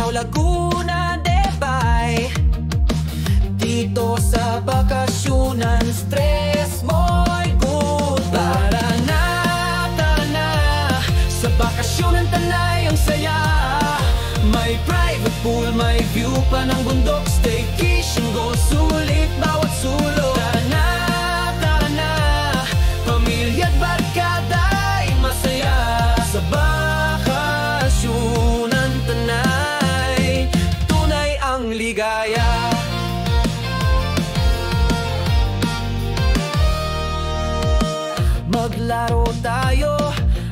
Tanaw, Laguna, Debay. Dito sa bakasyonan, stress mo'y goodbye. Tara na, sa bakasyonan Tanay ang saya. May private pool, may view pa ng bundok. Staycation goal, sulit bawat sulok. Tara na, pamilya at barkada'y masaya. Sa bakasyonan Tanay, tunay ang ligaya. Maglaro tayo,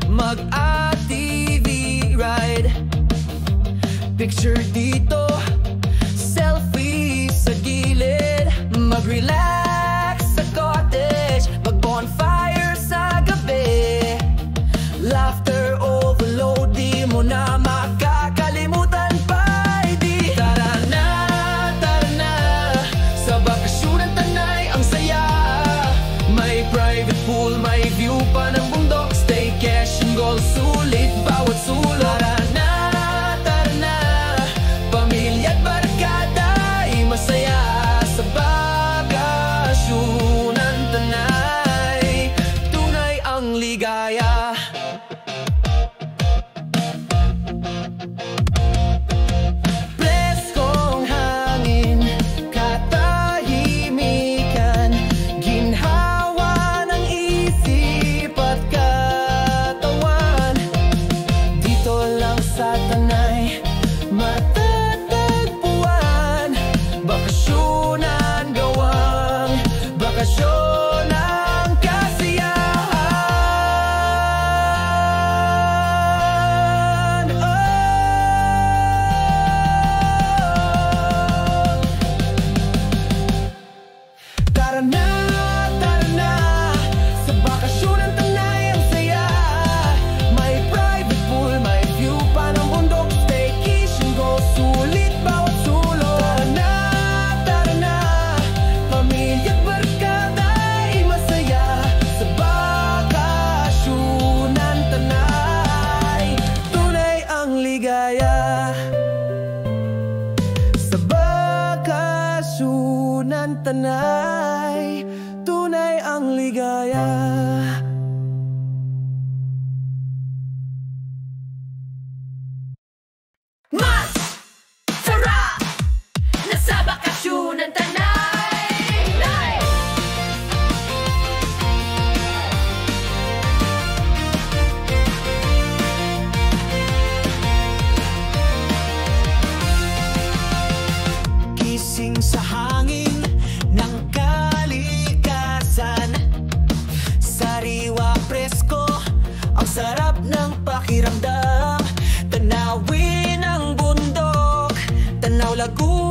mag-ATV ride. Picture dito, selfie sa gilid. Mag-relax sa cottage, mag-bonfire sa gabi. Laughter overload, di mo na makakalimutan pa. Di tara na, sa bakasyonan Tanay ang saya. May private pool, may view pa ng bundok. Staycation goal, sulit bawat sulok. Tara na, pamilya at barkada'y masaya. Sa bakasyonan Tanay, tunay ang ligaya. Preskong hangin, katahimikan, ginhawa ng isip at katawan. Dito lang sa Tanay matatagpuan. Bakasyonan, gawang bakasyon ang kasiyahan. Tara na, sa bakasyonan Tanay ang saya. May private pool, may view pa ng bundok. Staycation goal, sulit bawat sulok. Tara na, pamilya at barkada'y masaya. Sa bakasyonan Tanay, tunay ang ligaya. Sa bakasyonan Tanay, tunay ang ligaya. Mas sarap na sa bakasyonan Tanay. Gising sa hangin ng kalikasan. Sariwa, presko, ang sarap ng pakiramdam. Tanawin ang bundok, Tanaw, Laguna,